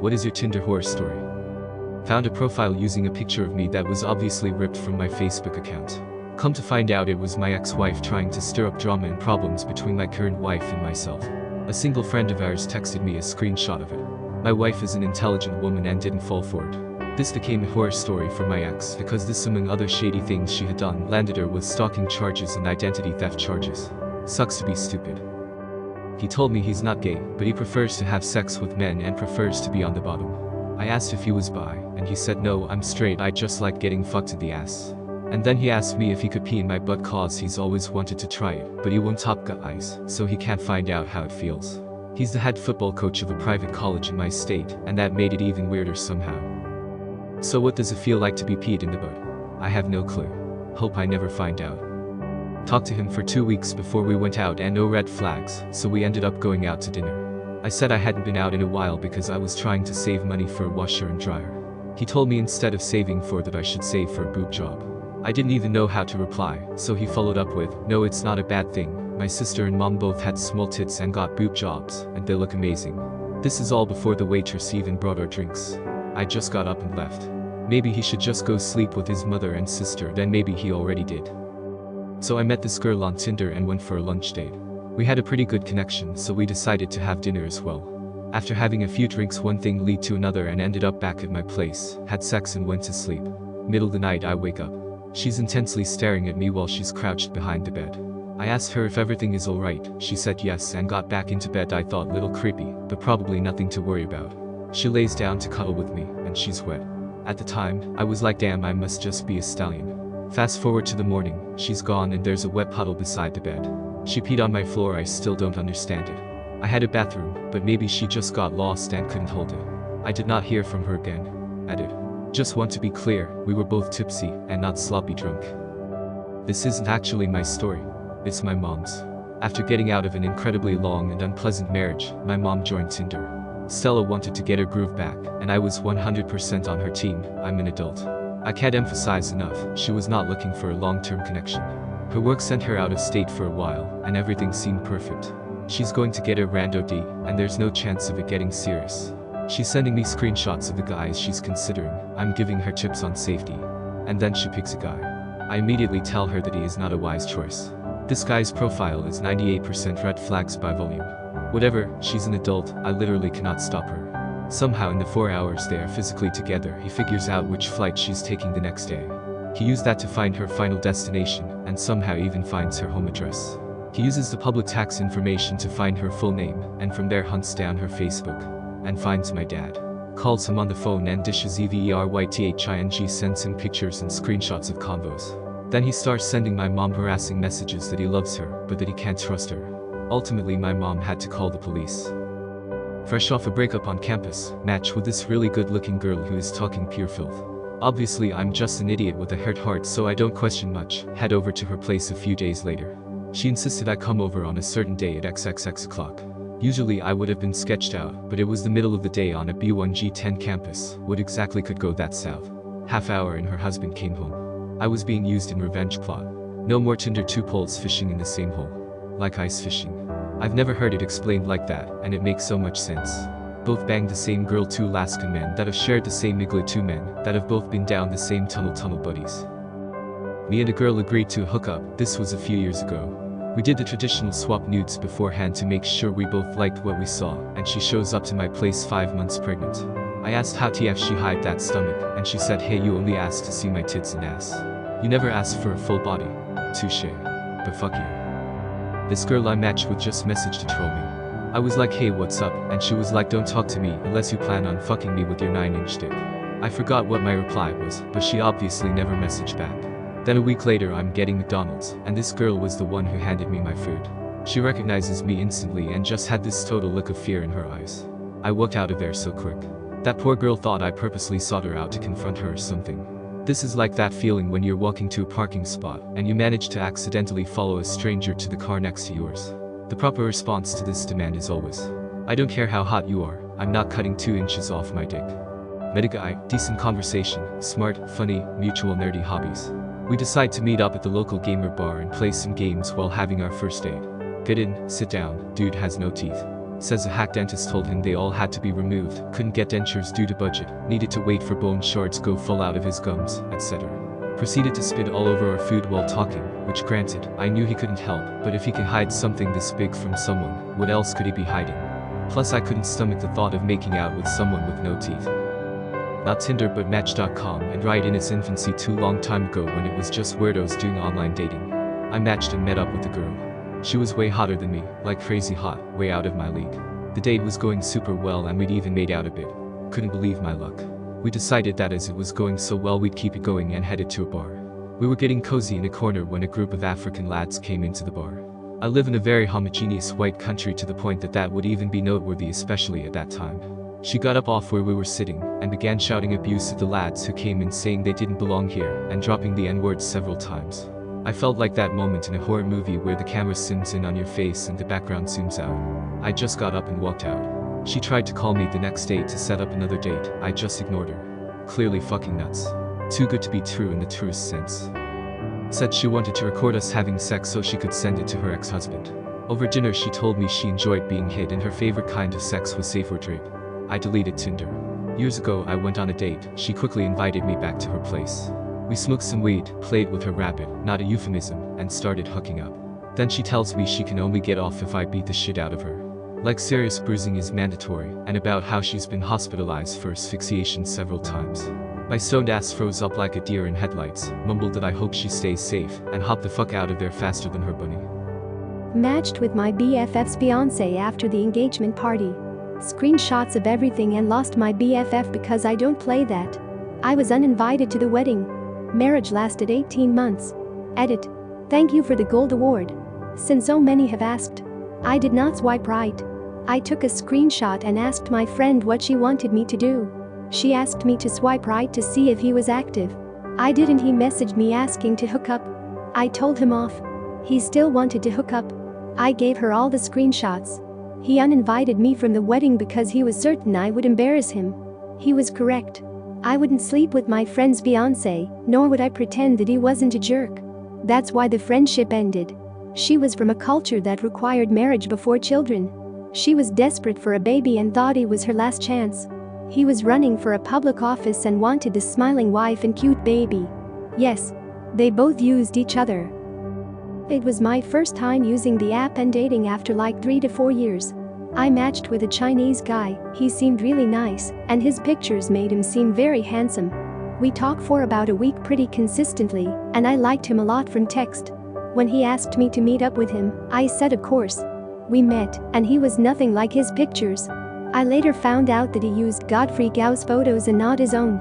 What is your Tinder horror story? Found a profile using a picture of me that was obviously ripped from my Facebook account. Come to find out it was my ex-wife trying to stir up drama and problems between my current wife and myself. A single friend of ours texted me a screenshot of it. My wife is an intelligent woman and didn't fall for it. This became a horror story for my ex because this, among other shady things she had done, landed her with stalking charges and identity theft charges. Sucks to be stupid. He told me he's not gay, but he prefers to have sex with men and prefers to be on the bottom. I asked if he was bi, and he said no, I'm straight, I just like getting fucked in the ass. And then he asked me if he could pee in my butt cause he's always wanted to try it, but he won't top guys, so he can't find out how it feels. He's the head football coach of a private college in my state, and that made it even weirder somehow. So what does it feel like to be peed in the butt? I have no clue. Hope I never find out. Talked to him for 2 weeks before we went out and no red flags, so we ended up going out to dinner. I said I hadn't been out in a while because I was trying to save money for a washer and dryer. He told me instead of saving for that I should save for a boob job. I didn't even know how to reply, so he followed up with, no, it's not a bad thing. My sister and mom both had small tits and got boob jobs, and they look amazing. This is all before the waitress even brought our drinks. I just got up and left. Maybe he should just go sleep with his mother and sister, then maybe he already did. So I met this girl on Tinder and went for a lunch date. We had a pretty good connection, so we decided to have dinner as well. After having a few drinks, one thing led to another and ended up back at my place, had sex and went to sleep. Middle of the night I wake up. She's intensely staring at me while she's crouched behind the bed. I asked her if everything is alright, she said yes and got back into bed. I thought little creepy, but probably nothing to worry about. She lays down to cuddle with me, and she's wet. At the time, I was like damn, I must just be a stallion. Fast forward to the morning, she's gone and there's a wet puddle beside the bed. She peed on my floor, I still don't understand it. I had a bathroom, but maybe she just got lost and couldn't hold it. I did not hear from her again. Added. Just want to be clear, we were both tipsy, and not sloppy drunk. This isn't actually my story. It's my mom's. After getting out of an incredibly long and unpleasant marriage, my mom joined Tinder. Stella wanted to get her groove back, and I was 100% on her team. I'm an adult. I can't emphasize enough, she was not looking for a long-term connection. Her work sent her out of state for a while, and everything seemed perfect. She's going to get a rando D, and there's no chance of it getting serious. She's sending me screenshots of the guys she's considering, I'm giving her tips on safety. And then she picks a guy. I immediately tell her that he is not a wise choice. This guy's profile is 98% red flags by volume. Whatever, she's an adult, I literally cannot stop her. Somehow in the 4 hours they are physically together, he figures out which flight she's taking the next day. He used that to find her final destination, and somehow even finds her home address. He uses the public tax information to find her full name, and from there hunts down her Facebook. And finds my dad. Calls him on the phone and dishes everything, sends him pictures and screenshots of convos. Then he starts sending my mom harassing messages that he loves her, but that he can't trust her. Ultimately my mom had to call the police. Fresh off a breakup on campus, match with this really good looking girl who is talking pure filth. Obviously I'm just an idiot with a hurt heart, so I don't question much, head over to her place a few days later. She insisted I come over on a certain day at XXX o'clock. Usually I would have been sketched out, but it was the middle of the day on a B1G10 campus, what exactly could go that south? Half hour and her husband came home. I was being used in revenge plot. No more Tinder 2 poles fishing in the same hole. Like ice fishing. I've never heard it explained like that, and it makes so much sense. Both banged the same girl, 2 Alaskan men that have shared the same igloo, 2 men that have both been down the same tunnel buddies. Me and a girl agreed to hook up, this was a few years ago. We did the traditional swap nudes beforehand to make sure we both liked what we saw, and she shows up to my place 5 months pregnant. I asked how TF she hid that stomach, and she said, hey, you only asked to see my tits and ass. You never asked for a full body. Touche. But fuck you. This girl I matched with just messaged to troll me. I was like, hey, what's up, and she was like, don't talk to me unless you plan on fucking me with your 9-inch dick. I forgot what my reply was, but she obviously never messaged back. Then a week later I'm getting McDonald's, and this girl was the one who handed me my food. She recognizes me instantly and just had this total look of fear in her eyes. I walked out of there so quick. That poor girl thought I purposely sought her out to confront her or something. This is like that feeling when you're walking to a parking spot, and you manage to accidentally follow a stranger to the car next to yours. The proper response to this demand is always, I don't care how hot you are, I'm not cutting 2 inches off my dick. Met a guy, decent conversation, smart, funny, mutual nerdy hobbies. We decide to meet up at the local gamer bar and play some games while having our first date. Get in, sit down, dude has no teeth. Says a hack dentist told him they all had to be removed, couldn't get dentures due to budget, needed to wait for bone shards go fall out of his gums, etc. Proceeded to spit all over our food while talking, which granted, I knew he couldn't help, but if he could hide something this big from someone, what else could he be hiding? Plus I couldn't stomach the thought of making out with someone with no teeth. Not Tinder but Match.com, and right in its infancy too long time ago when it was just weirdos doing online dating. I matched and met up with a girl. She was way hotter than me, like crazy hot, way out of my league. The date was going super well and we'd even made out a bit. Couldn't believe my luck. We decided that as it was going so well we'd keep it going and headed to a bar. We were getting cozy in a corner when a group of African lads came into the bar. I live in a very homogeneous white country to the point that would even be noteworthy, especially at that time. She got up off where we were sitting and began shouting abuse at the lads who came in, saying they didn't belong here and dropping the N-word several times. I felt like that moment in a horror movie where the camera zooms in on your face and the background zooms out. I just got up and walked out. She tried to call me the next day to set up another date. I just ignored her. Clearly fucking nuts. Too good to be true in the truest sense. Said she wanted to record us having sex so she could send it to her ex-husband. Over dinner she told me she enjoyed being hit and her favorite kind of sex was safe word rape. I deleted Tinder. Years ago I went on a date. She quickly invited me back to her place. We smoked some weed, played with her rabbit, not a euphemism, and started hooking up. Then she tells me she can only get off if I beat the shit out of her. Like serious bruising is mandatory, and about how she's been hospitalized for asphyxiation several times. My stoned ass froze up like a deer in headlights, mumbled that I hope she stays safe, and hopped the fuck out of there faster than her bunny. Matched with my BFF's fiancé after the engagement party. Screenshots of everything and lost my BFF because I don't play that. I was uninvited to the wedding. Marriage lasted 18 months. Edit. Thank you for the gold award. Since so many have asked, I did not swipe right. I took a screenshot and asked my friend what she wanted me to do. She asked me to swipe right to see if he was active. I didn't. He messaged me asking to hook up. I told him off. He still wanted to hook up. I gave her all the screenshots. He uninvited me from the wedding because he was certain I would embarrass him. He was correct. I wouldn't sleep with my friend's fiancé, nor would I pretend that he wasn't a jerk. That's why the friendship ended. She was from a culture that required marriage before children. She was desperate for a baby and thought he was her last chance. He was running for a public office and wanted the smiling wife and cute baby. Yes, they both used each other. It was my first time using the app and dating after like 3 to 4 years. I matched with a Chinese guy. He seemed really nice, and his pictures made him seem very handsome. We talked for about a week pretty consistently, and I liked him a lot from text. When he asked me to meet up with him, I said of course. We met, and he was nothing like his pictures. I later found out that he used Godfrey Gau's photos and not his own.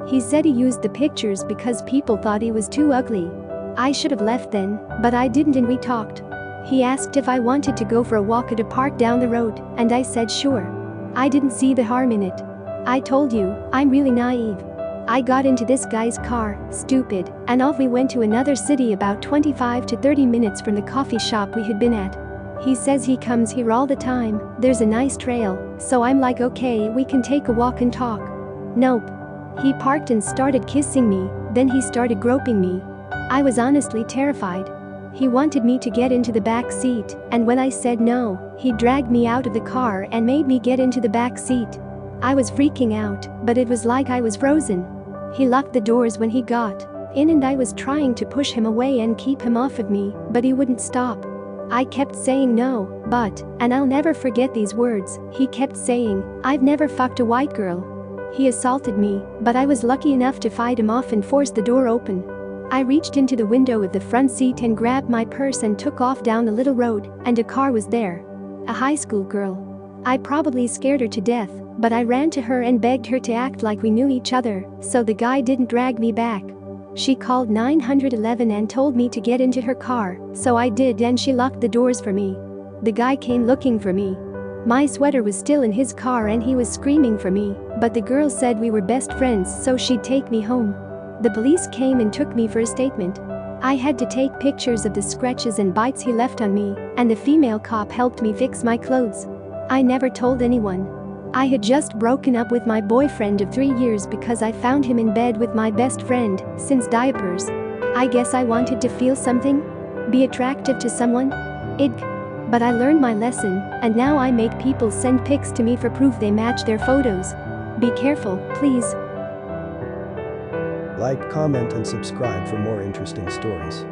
He said he used the pictures because people thought he was too ugly. I should have left then, but I didn't, and we talked. He asked if I wanted to go for a walk at a park down the road, and I said sure. I didn't see the harm in it. I told you, I'm really naive. I got into this guy's car, stupid, and off we went to another city about 25 to 30 minutes from the coffee shop we had been at. He says he comes here all the time, there's a nice trail, so I'm like okay, we can take a walk and talk. Nope. He parked and started kissing me, then he started groping me. I was honestly terrified. He wanted me to get into the back seat, and when I said no, he dragged me out of the car and made me get into the back seat. I was freaking out, but it was like I was frozen. He locked the doors when he got in and I was trying to push him away and keep him off of me, but he wouldn't stop. I kept saying no, but, and I'll never forget these words, he kept saying, I've never fucked a white girl. He assaulted me, but I was lucky enough to fight him off and force the door open. I reached into the window of the front seat and grabbed my purse and took off down the little road, and a car was there. A high school girl. I probably scared her to death, but I ran to her and begged her to act like we knew each other, so the guy didn't drag me back. She called 911 and told me to get into her car, so I did, and she locked the doors for me. The guy came looking for me. My sweater was still in his car and he was screaming for me, but the girl said we were best friends so she'd take me home. The police came and took me for a statement. I had to take pictures of the scratches and bites he left on me, and the female cop helped me fix my clothes. I never told anyone. I had just broken up with my boyfriend of 3 years because I found him in bed with my best friend, since diapers. I guess I wanted to feel something? Be attractive to someone? Ig. But I learned my lesson, and now I make people send pics to me for proof they match their photos. Be careful, please. Like, comment and subscribe for more interesting stories.